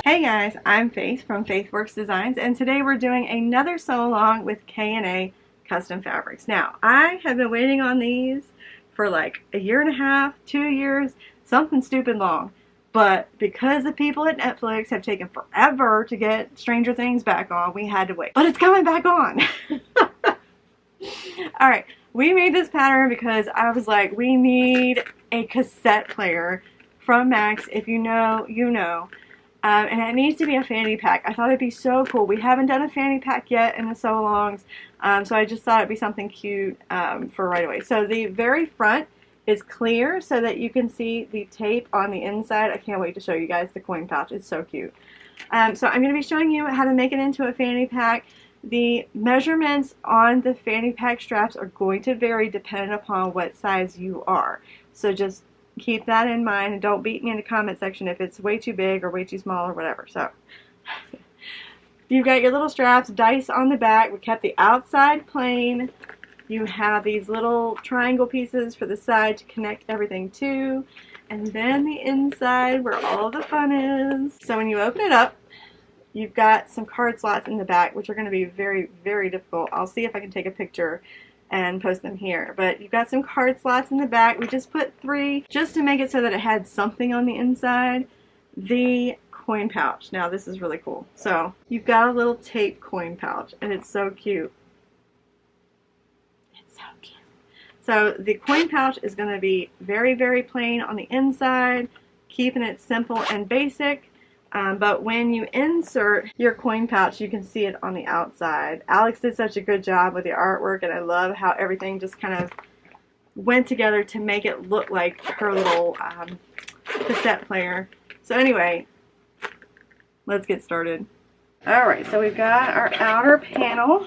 Hey guys, I'm Faith from Faithworks Designs, and today we're doing another sew along with K&A Custom Fabrics. Now, I have been waiting on these for like a year and a half, 2 years, something stupid long. But because the people at Netflix have taken forever to get Stranger Things back on, we had to wait. But it's coming back on! Alright, we made this pattern because I was like, we need a cassette player from Max. If you know, you know. And it needs to be a fanny pack. I thought it'd be so cool. We haven't done a fanny pack yet in the sew-alongs, so I just thought it'd be something cute for right away. So the very front is clear so that you can see the tape on the inside. I can't wait to show you guys the coin pouch. It's so cute. So I'm going to be showing you how to make it into a fanny pack. The measurements on the fanny pack straps are going to vary depending upon what size you are. So just keep that in mind, and don't beat me in the comment section if it's way too big or way too small or whatever. So you've got your little straps, dice on the back. We kept the outside plain. You have these little triangle pieces for the side to connect everything to, and then the inside where all the fun is. So when you open it up, you've got some card slots in the back, which are going to be very, very difficult. I'll see if I can take a picture and post them here. But you've got some card slots in the back. We just put 3 just to make it so that it had something on the inside. The coin pouch. Now this is really cool. So you've got a little tape coin pouch, and it's so cute. It's so cute. So the coin pouch is going to be very, very plain on the inside, keeping it simple and basic. But when you insert your coin pouch, you can see it on the outside. Alex did such a good job with the artwork, and I love how everything just kind of went together to make it look like her little cassette player. So anyway, let's get started. Alright, so we've got our outer panel.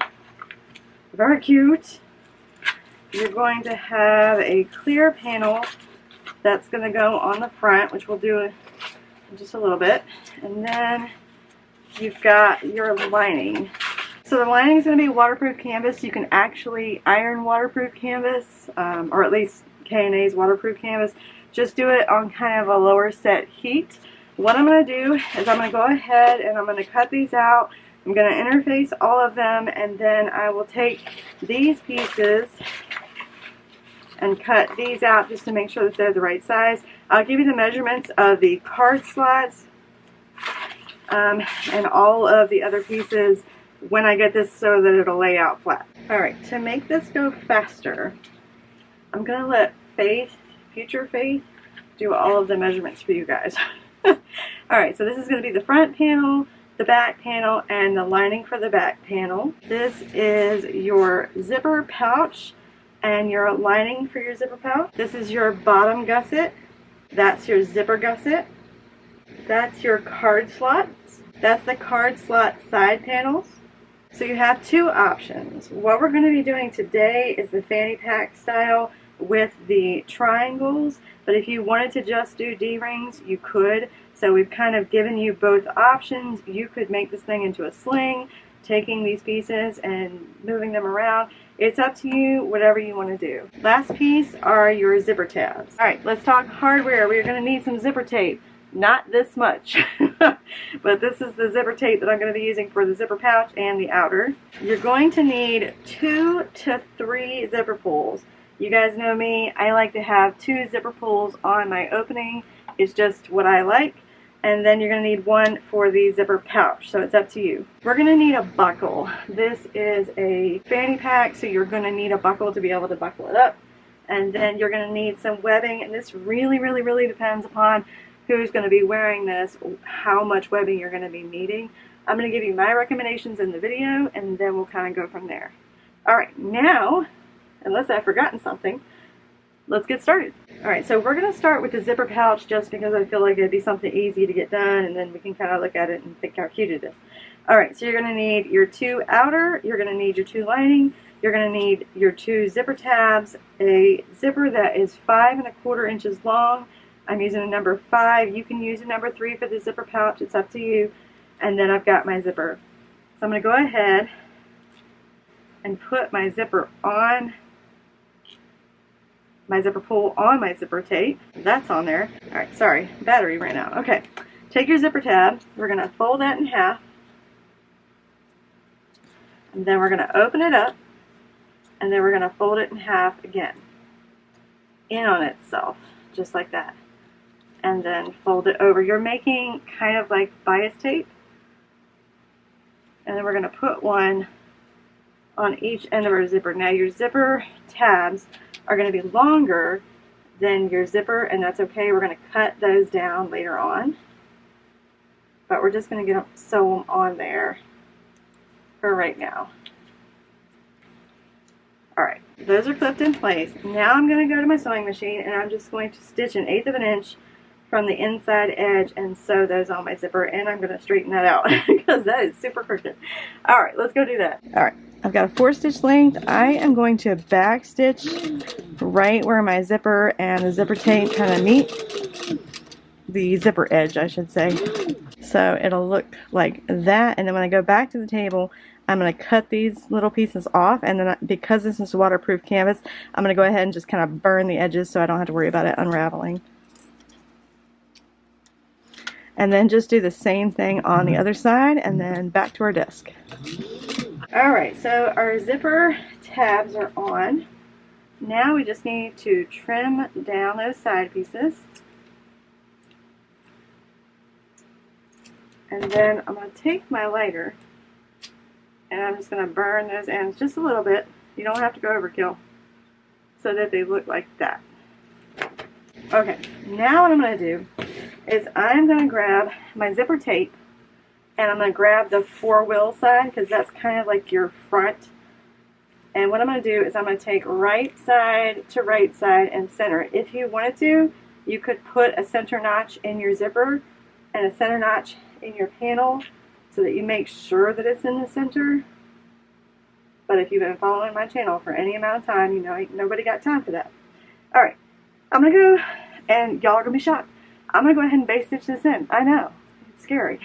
Very cute. You're going to have a clear panel that's going to go on the front, which we'll do just a little bit, and then you've got your lining. So the lining is going to be waterproof canvas. You can actually iron waterproof canvas, or at least K&A's waterproof canvas. Just do it on kind of a lower set heat. What I'm going to do is I'm going to go ahead and I'm going to cut these out. I'm going to interface all of them, and then I will take these pieces and cut these out just to make sure that they're the right size. I'll give you the measurements of the card slots and all of the other pieces when I get this so that it'll lay out flat. Alright, to make this go faster, I'm going to let Faith, future Faith, do all of the measurements for you guys. Alright, so this is going to be the front panel, the back panel, and the lining for the back panel. This is your zipper pouch and your lining for your zipper pouch. This is your bottom gusset. That's your zipper gusset. That's your card slots. That's the card slot side panels. So you have 2 options. What we're going to be doing today is the fanny pack style with the triangles, but if you wanted to just do D-rings, you could. So we've kind of given you both options. You could make this thing into a sling, taking these pieces and moving them around. It's up to you, whatever you want to do. Last piece are your zipper tabs. Alright, let's talk hardware. We're going to need some zipper tape. Not this much, but this is the zipper tape that I'm going to be using for the zipper pouch and the outer. You're going to need 2 to 3 zipper pulls. You guys know me, I like to have 2 zipper pulls on my opening. It's just what I like. And then you're going to need 1 for the zipper pouch, so it's up to you. We're going to need a buckle. This is a fanny pack, so you're going to need a buckle to be able to buckle it up. And then you're going to need some webbing, and this really, really, really depends upon who's going to be wearing this, how much webbing you're going to be needing. I'm going to give you my recommendations in the video, and then we'll kind of go from there. Alright, now, unless I've forgotten something, let's get started. Alright, so we're going to start with the zipper pouch just because I feel like it'd be something easy to get done, and then we can kind of look at it and think how cute it is. Alright, so you're going to need your 2 outer, you're going to need your 2 lining, you're going to need your 2 zipper tabs, a zipper that is 5 1/4 inches long. I'm using a number 5. You can use a number 3 for the zipper pouch. It's up to you. And then I've got my zipper. So I'm going to go ahead and put my zipper on my zipper pull on my zipper tape. That's on there. Alright, sorry, battery ran out. Okay, take your zipper tab, we're going to fold that in half, and then we're going to open it up, and then we're going to fold it in half again, in on itself, just like that, and then fold it over. You're making kind of like bias tape, and then we're going to put one on each end of our zipper. Now your zipper tabs are going to be longer than your zipper, and that's okay. We're going to cut those down later on, but we're just going to sew them on there for right now. Alright, those are clipped in place. Now I'm going to go to my sewing machine, and I'm just going to stitch 1/8 of an inch from the inside edge and sew those on my zipper, and I'm going to straighten that out because that is super crooked. Alright, let's go do that. Alright, I've got a 4-stitch length. I am going to back stitch right where my zipper and the zipper tape kind of meet. The zipper edge, I should say. So it'll look like that, and then when I go back to the table, I'm going to cut these little pieces off, and then because this is waterproof canvas, I'm going to go ahead and just kind of burn the edges so I don't have to worry about it unraveling. And then just do the same thing on the other side, and then back to our desk. Alright, so our zipper tabs are on. Now we just need to trim down those side pieces. And then I'm going to take my lighter, and I'm just going to burn those ends just a little bit. You don't have to go overkill, so that they look like that. Okay, now what I'm going to do is I'm going to grab my zipper tape, and I'm going to grab the 4-wheel side, because that's kind of like your front. And what I'm going to do is I'm going to take right side to right side and center. If you wanted to, you could put a center notch in your zipper and a center notch in your panel so that you make sure that it's in the center. But if you've been following my channel for any amount of time, you know nobody got time for that. Alright, I'm going to go, and y'all are going to be shocked, I'm going to go ahead and base stitch this in. I know, it's scary.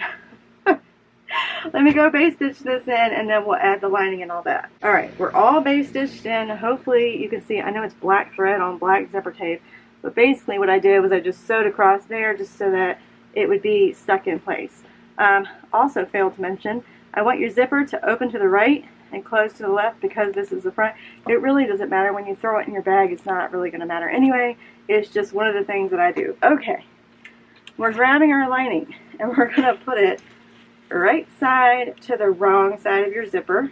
Let me go base stitch this in, and then we'll add the lining and all that. Alright, we're all base stitched in. Hopefully you can see, I know it's black thread on black zipper tape, but basically what I did was I just sewed across there just so that it would be stuck in place. Also failed to mention, I want your zipper to open to the right and close to the left because this is the front. It really doesn't matter when you throw it in your bag. It's not really going to matter anyway. It's just one of the things that I do. Okay, we're grabbing our lining, and we're going to put it right side to the wrong side of your zipper,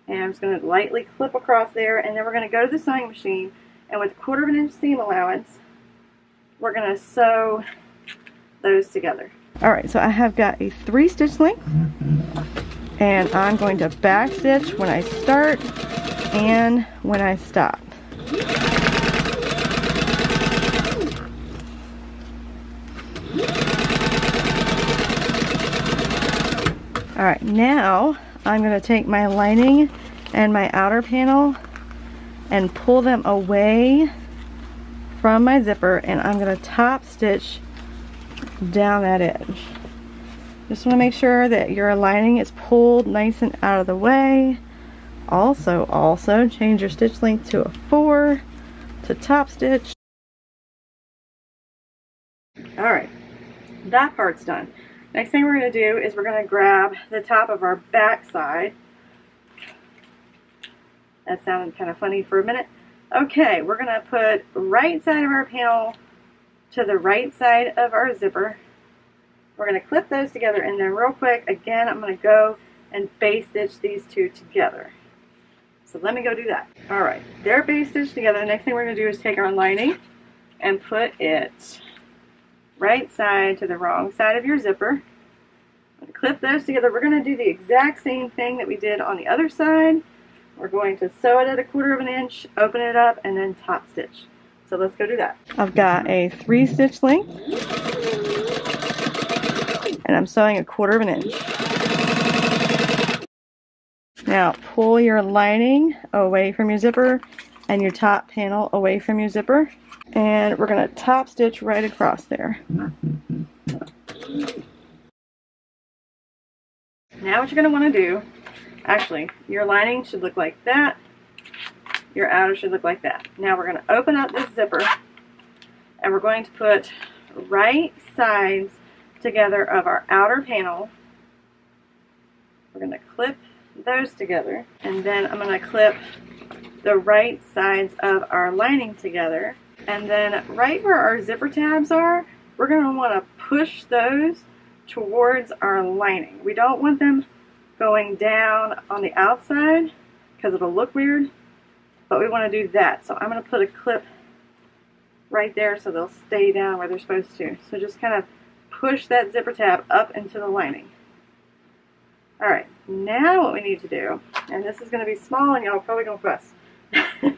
and I'm just going to lightly clip across there, and then we're going to go to the sewing machine, and with 1/4 of an inch seam allowance, we're going to sew those together. Alright, so I have got a 3-stitch length, and I'm going to back stitch when I start and when I stop. Alright, now I'm going to take my lining and my outer panel and pull them away from my zipper, and I'm going to top stitch down that edge. Just want to make sure that your lining is pulled nice and out of the way. Also change your stitch length to a 4 to top stitch. Alright, that part's done. Next thing we're going to do is we're going to grab the top of our back side. That sounded kind of funny for a minute. Okay, we're going to put right side of our panel to the right side of our zipper. We're going to clip those together, and then real quick, again, I'm going to go and base stitch these two together. So let me go do that. Alright, they're base stitched together. The next thing we're going to do is take our lining and put it right side to the wrong side of your zipper. Clip those together. We're going to do the exact same thing that we did on the other side. We're going to sew it at 1/4 of an inch, open it up, and then top stitch. So let's go do that. I've got a 3-stitch length, and I'm sewing 1/4 of an inch. Now pull your lining away from your zipper and your top panel away from your zipper, and we're going to top stitch right across there. Now what you're going to want to do, actually, your lining should look like that. Your outer should look like that. Now we're going to open up this zipper, and we're going to put right sides together of our outer panel. We're going to clip those together, and then I'm going to clip the right sides of our lining together, and then right where our zipper tabs are, we're going to want to push those towards our lining. We don't want them going down on the outside because it'll look weird, but we want to do that. So I'm going to put a clip right there so they'll stay down where they're supposed to. So just kind of push that zipper tab up into the lining. Alright, now what we need to do, and this is going to be small and y'all probably going to fuss,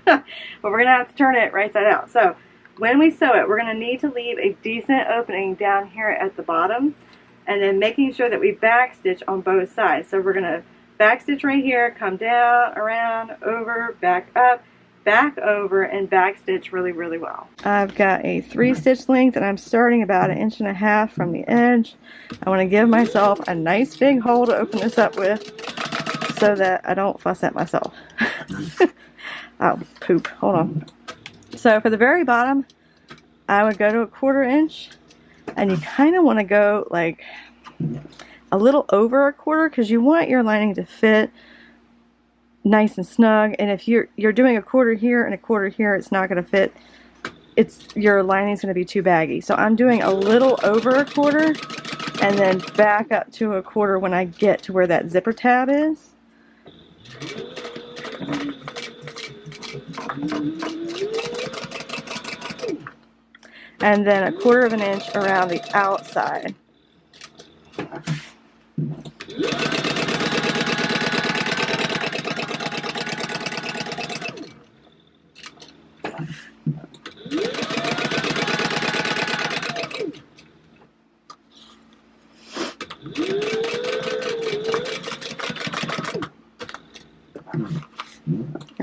but we're going to have to turn it right side out. So when we sew it, we're going to need to leave a decent opening down here at the bottom, and then making sure that we backstitch on both sides. So we're going to backstitch right here, come down, around, over, back up, back over, and backstitch really, really well. I've got a 3-stitch length, and I'm starting about 1.5 inches from the edge. I want to give myself a nice big hole to open this up with so that I don't fuss at myself. Oh, poop. Hold on. So for the very bottom, I would go to 1/4 inch, and you kind of want to go like a little over 1/4 because you want your lining to fit nice and snug. And if you're doing 1/4 here and 1/4 here, it's not going to fit. Your lining's going to be too baggy. So I'm doing a little over 1/4 and then back up to 1/4 when I get to where that zipper tab is. And then 1/4 inch around the outside.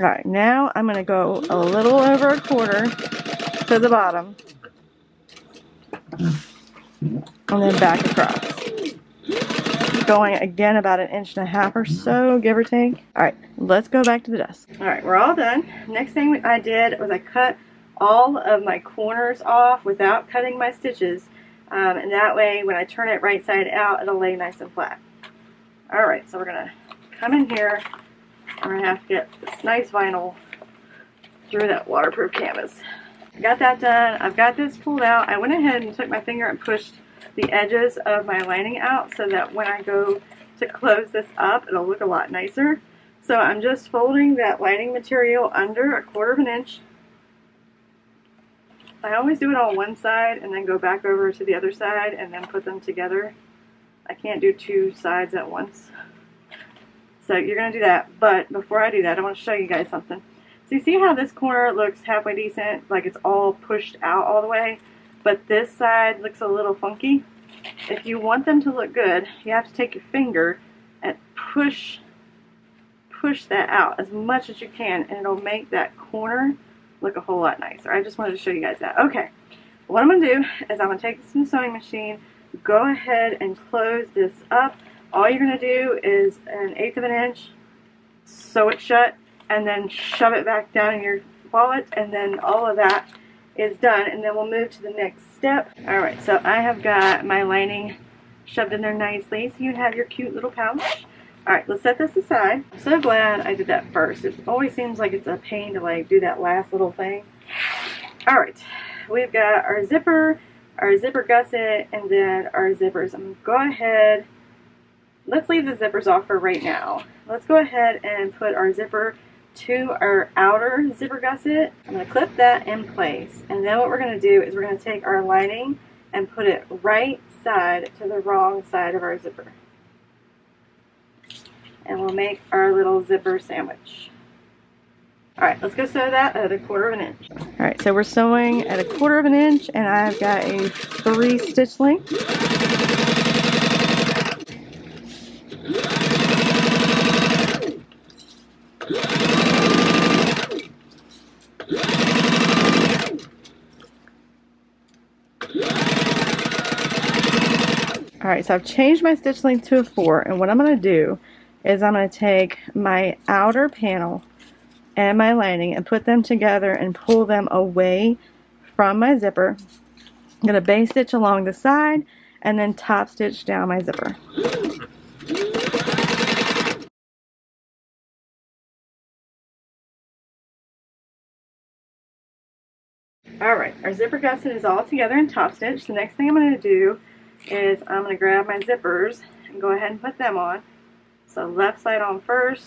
Alright, now I'm going to go a little over 1/4 to the bottom, and then back across. Going again about 1.5 inches or so, give or take. Alright, let's go back to the desk. Alright, we're all done. Next thing I did was I cut all of my corners off without cutting my stitches, and that way when I turn it right side out, it'll lay nice and flat. Alright, so we're going to come in here. I'm going to have to get this nice vinyl through that waterproof canvas. I got that done. I've got this pulled out. I went ahead and took my finger and pushed the edges of my lining out so that when I go to close this up, it'll look a lot nicer. So I'm just folding that lining material under 1/4 inch. I always do it on one side and then go back over to the other side and then put them together. I can't do 2 sides at once. So you're going to do that, but before I do that, I want to show you guys something. So you see how this corner looks halfway decent, like it's all pushed out all the way, but this side looks a little funky? If you want them to look good, you have to take your finger and push that out as much as you can, and it'll make that corner look a whole lot nicer. I just wanted to show you guys that. Okay, what I'm going to do is I'm going to take this in the sewing machine, go ahead and close this up. All you're going to do is 1/8 inch, sew it shut, and then shove it back down in your wallet, and then all of that is done, and then we'll move to the next step. Alright, so I have got my lining shoved in there nicely, so you have your cute little pouch. Alright, let's set this aside. I'm so glad I did that first. It always seems like it's a pain to like do that last little thing. Alright, we've got our zipper gusset, and then our zippers. I'm going to go ahead. Let's leave the zippers off for right now. Let's go ahead and put our zipper to our outer zipper gusset. I'm going to clip that in place, and then what we're going to do is we're going to take our lining and put it right side to the wrong side of our zipper. And we'll make our little zipper sandwich. Alright, let's go sew that at 1/4 inch. Alright, so we're sewing at 1/4 inch, and I've got a 3-stitch length. Alright, so I've changed my stitch length to a 4, and what I'm going to do is I'm going to take my outer panel and my lining and put them together and pull them away from my zipper. I'm going to base stitch along the side, and then top stitch down my zipper. Alright, our zipper gusset is all together in top stitch. The next thing I'm going to do is I'm going to grab my zippers and go ahead and put them on. So left side on first,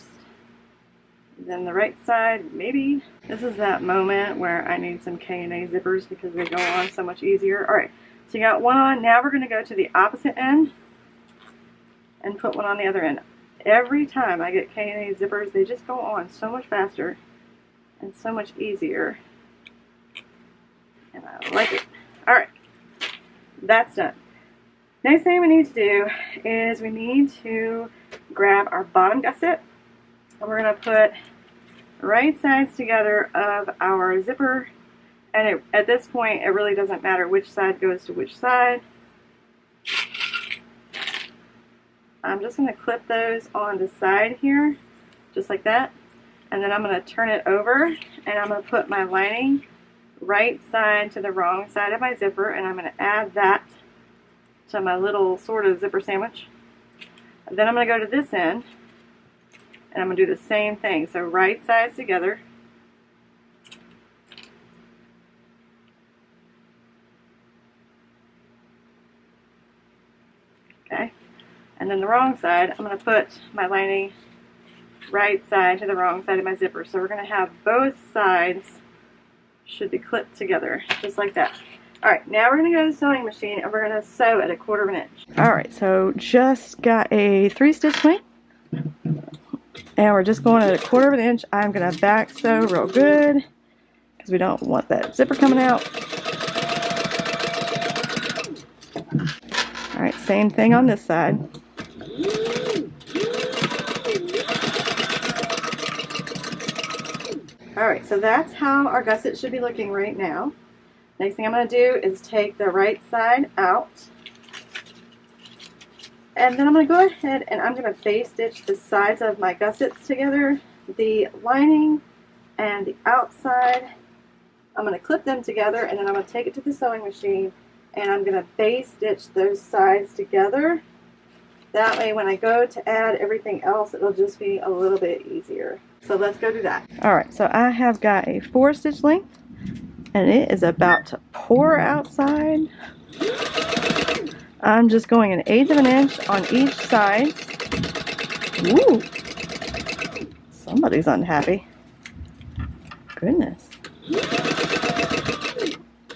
then the right side, maybe. This is that moment where I need some K&A zippers because they go on so much easier. Alright, so you got one on. Now we're going to go to the opposite end and put one on the other end. Every time I get K&A zippers, they just go on so much faster and so much easier. And I like it. Alright, that's done. Next thing we need to do is we need to grab our bottom gusset, and we're going to put right sides together of our zipper, and at this point it really doesn't matter which side goes to which side. I'm just going to clip those on the side here, just like that, and then I'm going to turn it over, and I'm going to put my lining right side to the wrong side of my zipper, and I'm going to add that to my little sort of zipper sandwich. And then I'm going to go to this end, and I'm going to do the same thing. So right sides together. Okay. And then the wrong side, I'm going to put my lining right side to the wrong side of my zipper. So we're going to have both sides should be clipped together, just like that. Alright, now we're going to go to the sewing machine and we're going to sew at 1/4 inch. Alright, so just got a 3-stitch length, and we're just going at 1/4 inch. I'm going to back sew real good because we don't want that zipper coming out. Alright, same thing on this side. Alright, so that's how our gusset should be looking right now. Next thing I'm going to do is take the right side out. And then I'm going to go ahead and I'm going to base stitch the sides of my gussets together. The lining and the outside, I'm going to clip them together, and then I'm going to take it to the sewing machine and I'm going to base stitch those sides together. That way when I go to add everything else, it'll just be a little bit easier. So let's go do that. Alright, so I have got a 4-stitch length, and it is about to pour outside. I'm just going 1/8 inch on each side. Ooh, somebody's unhappy. Goodness.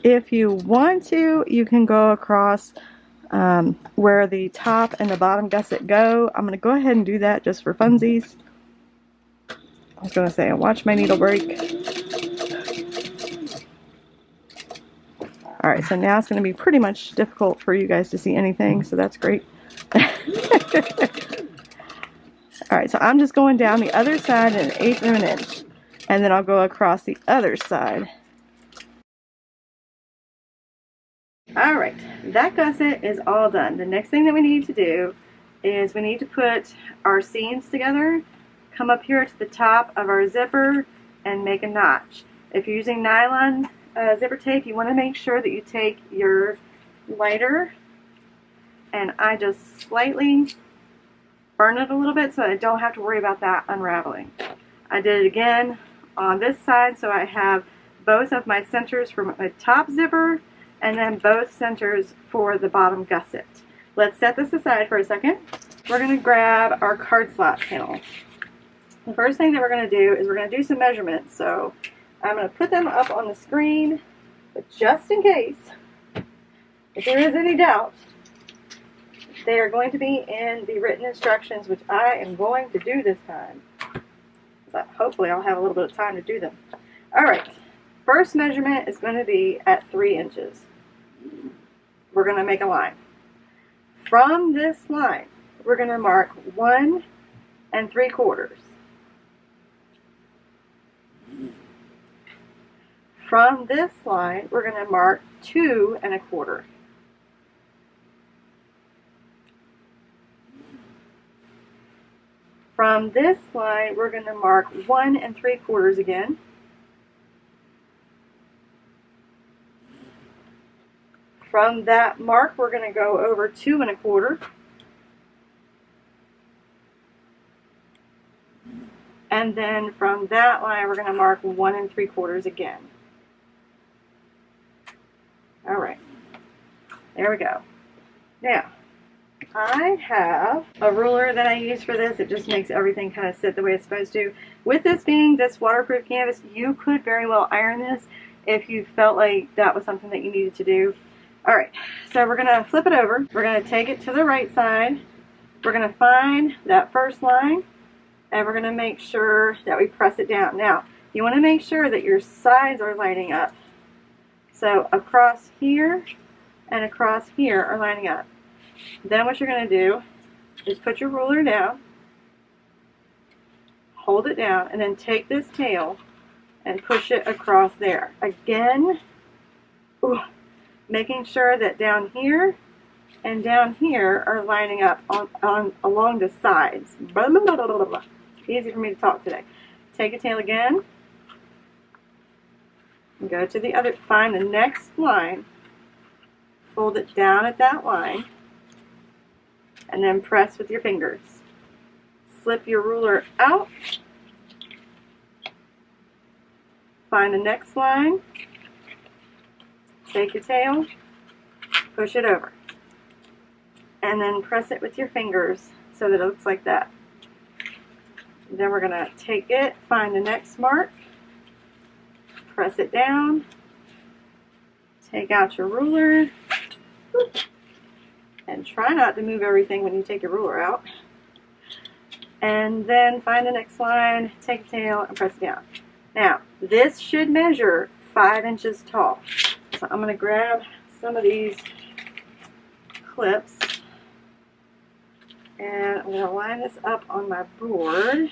If you want to, you can go across where the top and the bottom gusset go. I'm going to go ahead and do that just for funsies. I was going to say, watch my needle break. Alright, so now it's going to be pretty much difficult for you guys to see anything, so that's great. Alright, so I'm just going down the other side 1/8 inch, and then I'll go across the other side. Alright, that gusset is all done. The next thing that we need to do is we need to put our seams together, come up here to the top of our zipper, and make a notch. If you're using nylon zipper tape, you want to make sure that you take your lighter, and I just slightly burn it a little bit so I don't have to worry about that unraveling. I did it again on this side, so I have both of my centers for my top zipper and then both centers for the bottom gusset. Let's set this aside for a second. We're going to grab our card slot panel. The first thing that we're going to do is we're going to do some measurements. So I'm going to put them up on the screen, but just in case, if there is any doubt, they are going to be in the written instructions, which I am going to do this time. But hopefully I'll have a little bit of time to do them. Alright, first measurement is going to be at 3 inches. We're going to make a line. From this line, we're going to mark 1 3/4. From this line, we're going to mark 2 1/4. From this line, we're going to mark 1 3/4 again. from that mark, we're going to go over 2 1/4. And then from that line, we're going to mark 1 3/4 again. All right, there we go. Now, I have a ruler that I use for this. It just makes everything kind of sit the way it's supposed to. With this being this waterproof canvas, you could very well iron this if you felt like that was something that you needed to do. All right, so we're going to flip it over. We're going to take it to the right side. We're going to find that first line, and we're going to make sure that we press it down. Now, you want to make sure that your sides are lining up. So across here and across here are lining up. Then what you're going to do is put your ruler down, hold it down, and then take this tail and push it across there. Again, making sure that down here and down here are lining up along the sides. Blah, blah, blah, blah, blah. Easy for me to talk today. Take a tail again, and go to the other, find the next line, fold it down at that line, and then press with your fingers. Slip your ruler out, find the next line, take your tail, push it over, and then press it with your fingers so that it looks like that. Then we're going to take it, find the next mark, press it down, take out your ruler, and try not to move everything when you take your ruler out. And then find the next line, take a tail, and press it down. Now, this should measure 5 inches tall. So I'm going to grab some of these clips, and I'm going to line this up on my board.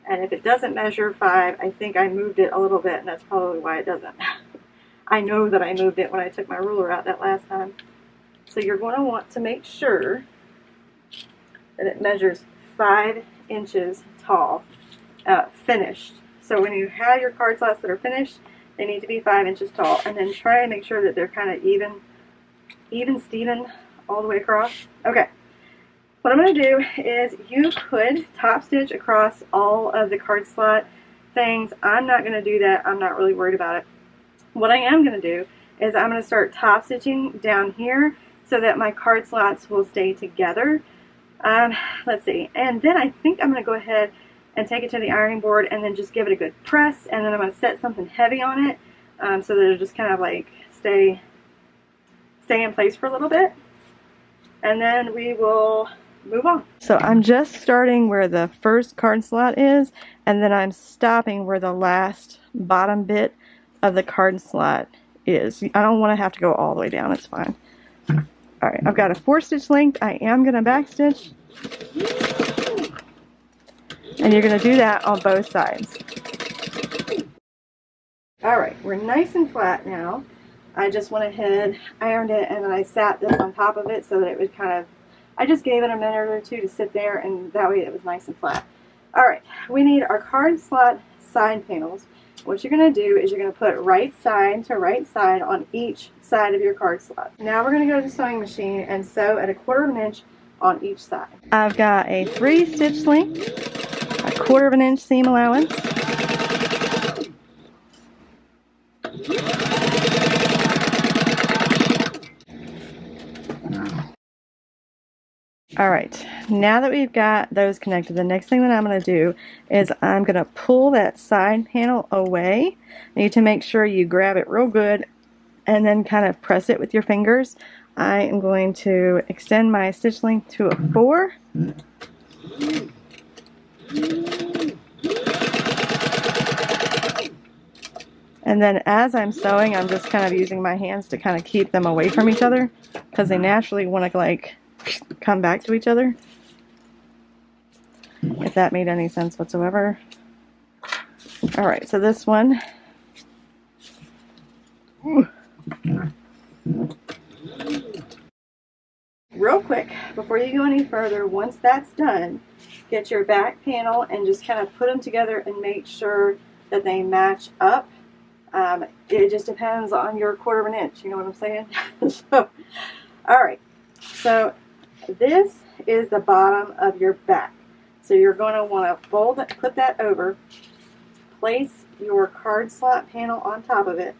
And if it doesn't measure 5, I think I moved it a little bit, and that's probably why it doesn't. I know that I moved it when I took my ruler out that last time. So you're going to want to make sure that it measures 5 inches tall, finished. So when you have your card slots that are finished, they need to be 5 inches tall. And then try and make sure that they're kind of even Steven all the way across. Okay. What I'm going to do is you could top stitch across all of the card slot things. I'm not going to do that. I'm not really worried about it. What I am going to do is I'm going to start top stitching down here so that my card slots will stay together. Let's see. And then I think I'm going to go ahead and take it to the ironing board and then just give it a good press. And then I'm going to set something heavy on it so that it'll just kind of like stay in place for a little bit. And then we will move on. So I'm just starting where the first card slot is, and then I'm stopping where the last bottom bit of the card slot is. I don't want to have to go all the way down. It's fine. Alright, I've got a 4-stitch length. I am going to backstitch. And you're going to do that on both sides. Alright, we're nice and flat now. I just went ahead, ironed it, and then I sat this on top of it so that it would kind of, I just gave it a minute or two to sit there, and that way it was nice and flat. Alright, we need our card slot side panels. What you're going to do is you're going to put right side to right side on each side of your card slot. Now we're going to go to the sewing machine and sew at 1/4 inch on each side. I've got a 3-stitch length, a 1/4 inch seam allowance, Alright, now that we've got those connected, the next thing that I'm going to do is I'm going to pull that side panel away. You need to make sure you grab it real good and then kind of press it with your fingers. I am going to extend my stitch length to a 4. And then as I'm sewing, I'm just kind of using my hands to kind of keep them away from each other because they naturally want to like come back to each other, if that made any sense whatsoever. Alright, so this one, real quick, before you go any further, once that's done, get your back panel and just kind of put them together and make sure that they match up. It just depends on your 1/4 of an inch, you know what I'm saying? So, alright, so this is the bottom of your back. So you're going to want to fold it, put that over, place your card slot panel on top of it.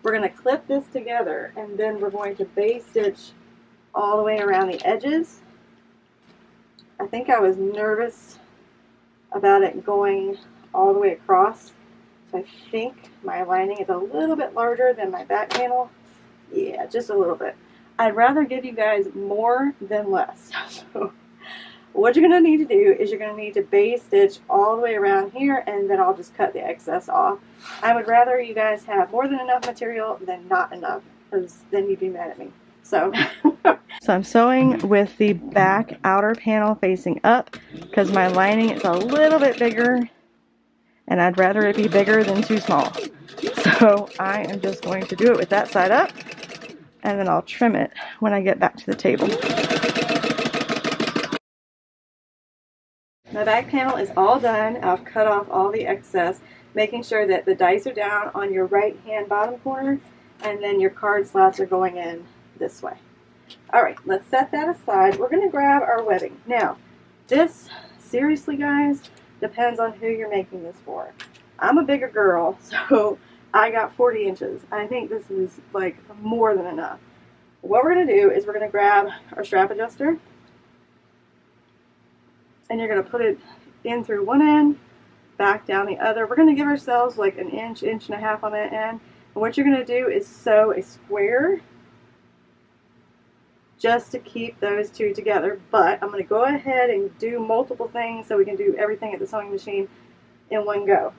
We're going to clip this together, and then we're going to base stitch all the way around the edges. I think I was nervous about it going all the way across, so I think my lining is a little bit larger than my back panel. Yeah, just a little bit. I'd rather give you guys more than less. So what you're going to need to do is you're going to need to base stitch all the way around here, and then I'll just cut the excess off. I would rather you guys have more than enough material than not enough, because then you'd be mad at me. So, so I'm sewing with the back outer panel facing up because my lining is a little bit bigger, and I'd rather it be bigger than too small. So I am just going to do it with that side up, and then I'll trim it when I get back to the table. My back panel is all done. I've cut off all the excess, making sure that the dice are down on your right hand bottom corner, and then your card slots are going in this way. Alright, let's set that aside. We're going to grab our webbing. Now, this, seriously guys, depends on who you're making this for. I'm a bigger girl, so I got 40 inches. I think this is like more than enough. What we're going to do is we're going to grab our strap adjuster, and you're going to put it in through one end, back down the other. We're going to give ourselves like an inch, inch and a half on that end. And what you're going to do is sew a square just to keep those two together. But I'm going to go ahead and do multiple things so we can do everything at the sewing machine in one go.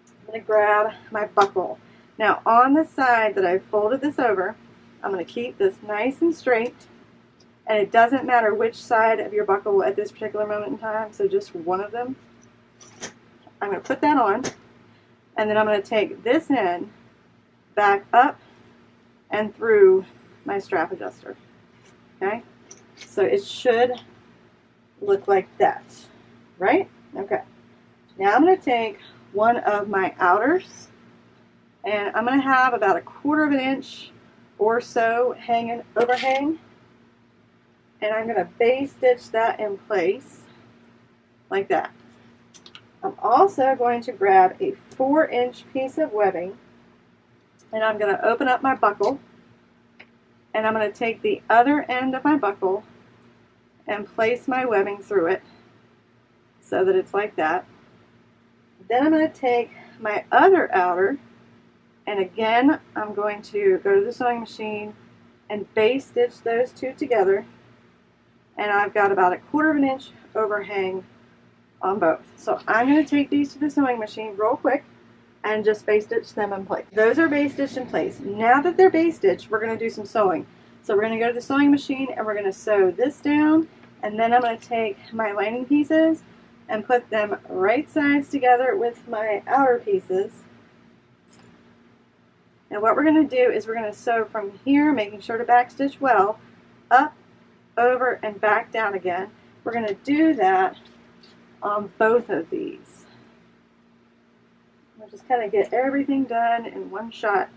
I'm going to grab my buckle. Now on the side that I folded this over, I'm going to keep this nice and straight. And it doesn't matter which side of your buckle at this particular moment in time, so just one of them. I'm going to put that on, and then I'm going to take this end back up and through my strap adjuster. Okay? So it should look like that, right? Okay. Now I'm going to take one of my outers, and I'm going to have about a 1/4 of an inch or so overhang. And I'm going to base stitch that in place like that. I'm also going to grab a 4-inch piece of webbing, and I'm going to open up my buckle, and I'm going to take the other end of my buckle and place my webbing through it so that it's like that. Then I'm going to take my other outer, and again I'm going to go to the sewing machine and base stitch those two together. And I've got about a 1/4 of an inch overhang on both. So I'm going to take these to the sewing machine real quick and just base stitch them in place. Those are base stitched in place. Now that they're base stitched, we're going to do some sewing. So we're going to go to the sewing machine and we're going to sew this down, and then I'm going to take my lining pieces and put them right sides together with my outer pieces. And what we're going to do is we're going to sew from here, making sure to back stitch well, up, over, and back down again. We're going to do that on both of these. We'll just kind of get everything done in one shot.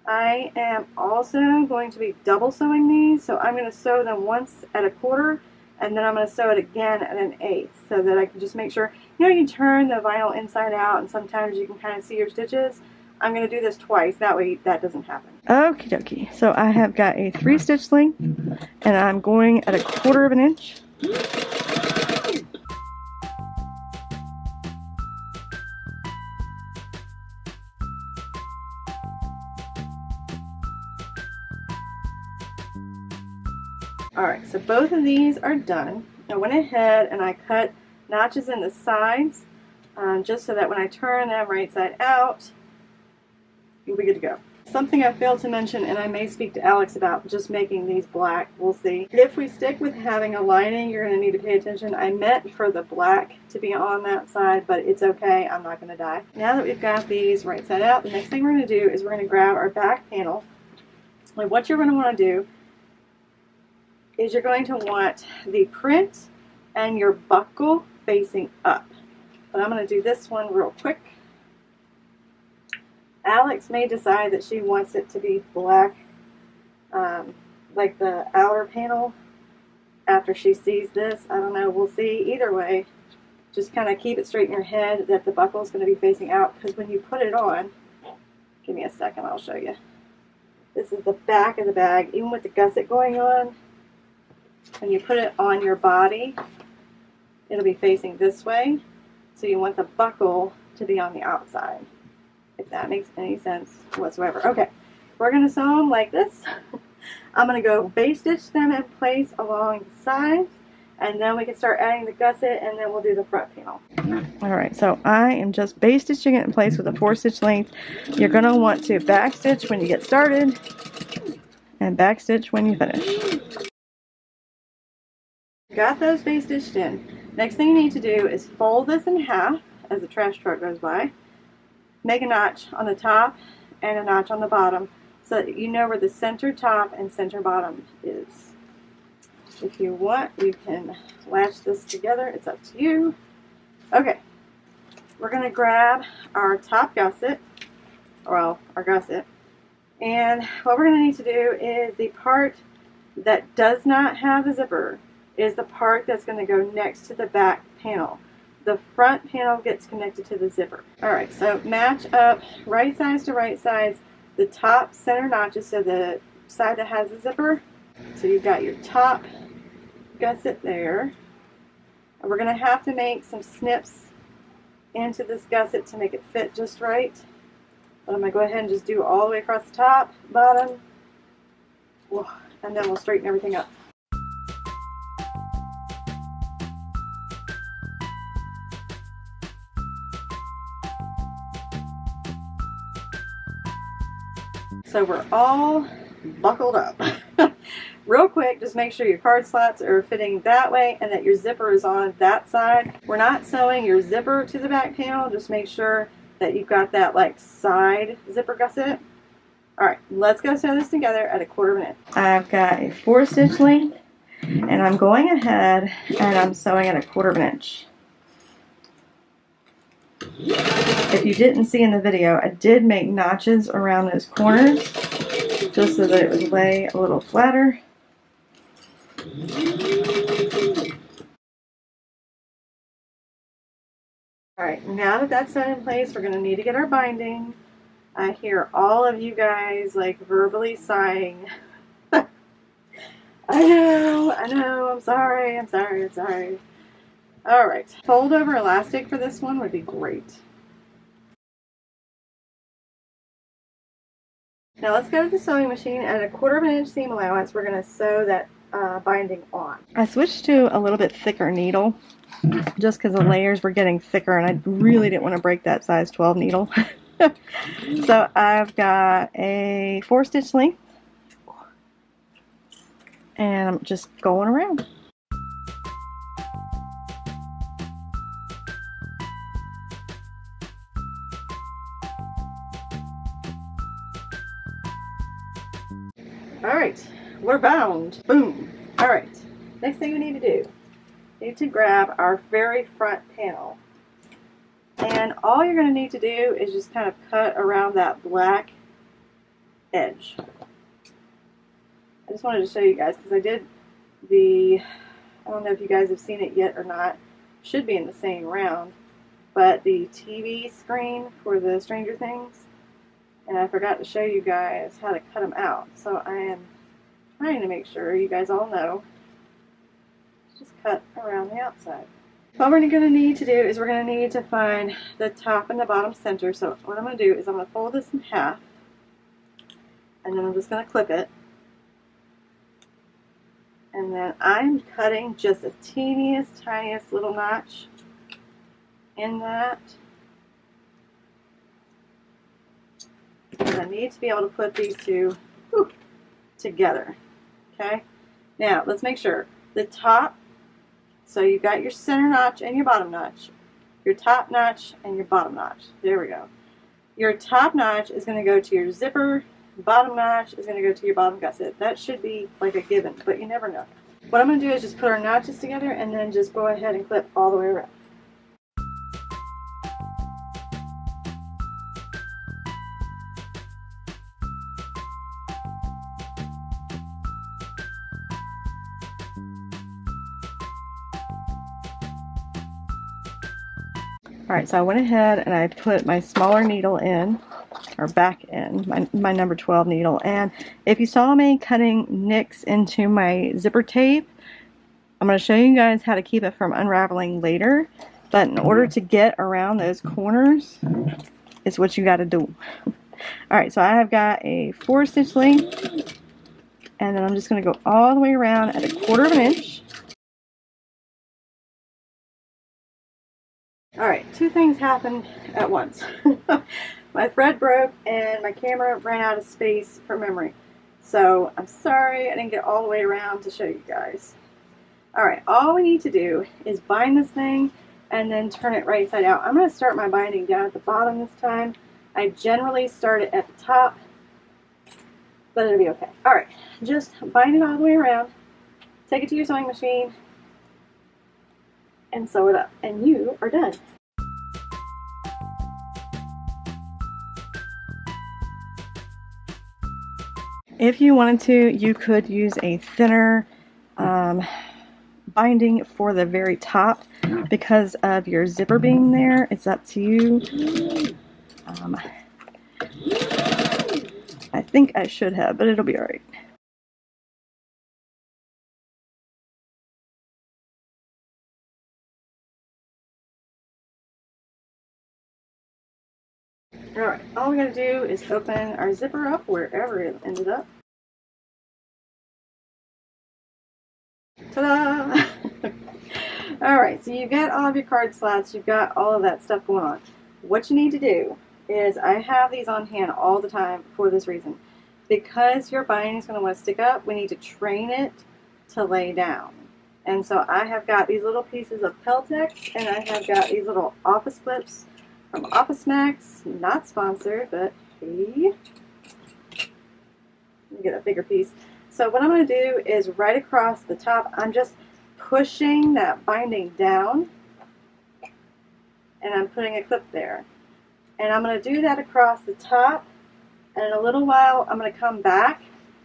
I am also going to be double sewing these, so I'm going to sew them once at a 1/4, and then I'm going to sew it again at an 1/8, so that I can just make sure, you know, you turn the vinyl inside out and sometimes you can kind of see your stitches. I'm going to do this twice, that way that doesn't happen. Okie dokie, so I have got a 3-stitch length, and I'm going at a 1/4 of an inch. Alright, so both of these are done. I went ahead and I cut notches in the sides, just so that when I turn them right side out, you'll be good to go. Something I failed to mention, and I may speak to Alex about just making these black, we'll see. If we stick with having a lining, you're going to need to pay attention. I meant for the black to be on that side, but it's okay, I'm not going to die. Now that we've got these right side out, the next thing we're going to do is we're going to grab our back panel. And what you're going to want to do is you're going to want the print and your buckle facing up. But I'm going to do this one real quick. Alex may decide that she wants it to be black, like the outer panel, after she sees this. I don't know, we'll see. Either way, just kind of keep it straight in your head that the buckle is going to be facing out, because when you put it on, give me a second, I'll show you. This is the back of the bag. Even with the gusset going on, when you put it on your body, it'll be facing this way. So you want the buckle to be on the outside, if that makes any sense whatsoever. Okay, we're going to sew them like this. I'm going to go base stitch them in place along the sides, and then we can start adding the gusset, and then we'll do the front panel. Alright, so I am just base stitching it in place with a 4-stitch length. You're going to want to back stitch when you get started and back stitch when you finish. Got those base stitched in. Next thing you need to do is fold this in half as the trash truck goes by. Make a notch on the top and a notch on the bottom so that you know where the center top and center bottom is. If you want, you can latch this together. It's up to you. Okay, we're going to grab our top gusset, well, our gusset, and what we're going to need to do is the part that does not have a zipper is the part that's going to go next to the back panel. The front panel gets connected to the zipper. Alright, so match up right sides to right sides, the top center notches, so the side that has a zipper. So you've got your top gusset there. And we're going to have to make some snips into this gusset to make it fit just right. But I'm going to go ahead and just do all the way across the top, bottom, and then we'll straighten everything up. So we're all buckled up. Real quick, just make sure your card slots are fitting that way and that your zipper is on that side. We're not sewing your zipper to the back panel, just make sure that you've got that like side zipper gusset. Alright, let's go sew this together at a 1/4 inch. I've got a 4-stitch length, and I'm going ahead and I'm sewing at a 1/4 inch. If you didn't see in the video, I did make notches around those corners just so that it would lay a little flatter. Alright, now that that's sewn in place, we're going to need to get our binding. I hear all of you guys like verbally sighing. I know, I'm sorry. Alright, fold over elastic for this one would be great. Now let's go to the sewing machine. At a 1/4 inch seam allowance, we're going to sew that binding on. I switched to a little bit thicker needle just because the layers were getting thicker and I really didn't want to break that size 12 needle. So I've got a 4-stitch length and I'm just going around. Alright, we're bound. Boom. Alright, next thing we need to do, we need to grab our very front panel. And all you're going to need to do is just kind of cut around that black edge. I just wanted to show you guys because I did I don't know if you guys have seen it yet or not, should be in the same round, but the TV screen for the Stranger Things. And I forgot to show you guys how to cut them out. So I am trying to make sure you guys all know. Just cut around the outside. What we're going to need to do is we're going to need to find the top and the bottom center. So what I'm going to do is I'm going to fold this in half. And then I'm just going to clip it. And then I'm cutting just the teeniest, tiniest little notch in that. Because I need to be able to put these two together. Okay? Now, let's make sure. The top, so you've got your center notch and your bottom notch. Your top notch and your bottom notch. There we go. Your top notch is going to go to your zipper. Bottom notch is going to go to your bottom gusset. That should be like a given, but you never know. What I'm going to do is just put our notches together and then just go ahead and clip all the way around. Alright, so I went ahead and I put my smaller needle in, or back in, my number 12 needle. And if you saw me cutting nicks into my zipper tape, I'm going to show you guys how to keep it from unraveling later. But in order to get around those corners, is what you got to do. Alright, so I have got a 4-stitch length, and then I'm just going to go all the way around at 1/4 inch. Alright, two things happened at once. My thread broke and my camera ran out of space for memory. So I'm sorry I didn't get all the way around to show you guys. Alright, all we need to do is bind this thing and then turn it right side out. I'm going to start my binding down at the bottom this time. I generally start it at the top, but it'll be okay. Alright, just bind it all the way around, take it to your sewing machine, and sew it up, and you are done. If you wanted to, you could use a thinner binding for the very top because of your zipper being there. It's up to you. I think I should have, but it'll be alright. Alright, all we gotta do is open our zipper up wherever it ended up. Ta-da! Alright, so you've got all of your card slots, you've got all of that stuff going on. What you need to do is, I have these on hand all the time for this reason. Because your binding is going to want to stick up, we need to train it to lay down. And so I have got these little pieces of Peltex, and I have got these little office clips from Office Max, not sponsored, but hey. Let me get a bigger piece. So what I'm going to do is right across the top, I'm just pushing that binding down, and I'm putting a clip there. And I'm going to do that across the top, and in a little while I'm going to come back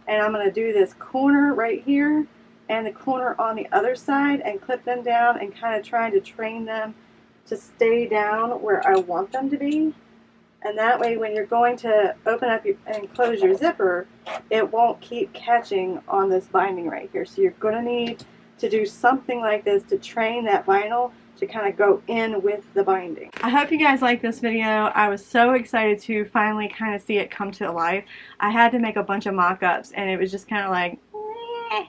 and I'm going to do this corner right here and the corner on the other side and clip them down and kind of trying to train them to stay down where I want them to be. And that way when you're going to open up and close your zipper, it won't keep catching on this binding right here. So you're going to need to do something like this to train that vinyl to kind of go in with the binding. I hope you guys liked this video. I was so excited to finally kind of see it come to life. I had to make a bunch of mock-ups and it was just kind of like, meh.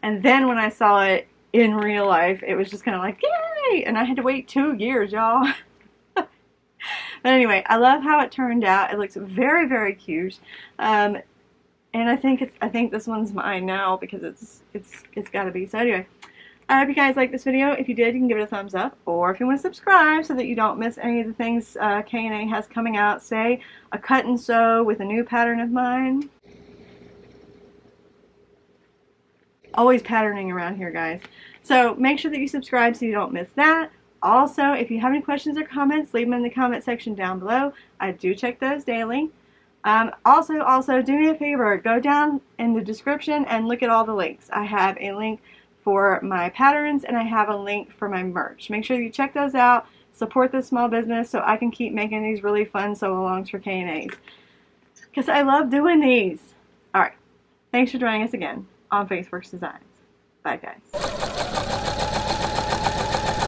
And then when I saw it in real life, it was just kind of like, yay! And I had to wait 2 years, y'all. But anyway, I love how it turned out. It looks very, very cute. And I think this one's mine now because it's got to be. So anyway, I hope you guys liked this video. If you did, you can give it a thumbs up. Or if you want to subscribe so that you don't miss any of the things K&A has coming out, say a cut and sew with a new pattern of mine. Always patterning around here, guys. So make sure that you subscribe so you don't miss that. Also, if you have any questions or comments, leave them in the comment section down below. I do check those daily. Also, do me a favor. Go down in the description and look at all the links. I have a link for my patterns and I have a link for my merch. Make sure you check those out. Support this small business so I can keep making these really fun sew-alongs for K&As. Because I love doing these. Alright. Thanks for joining us again on Faceworks Designs. Bye, guys.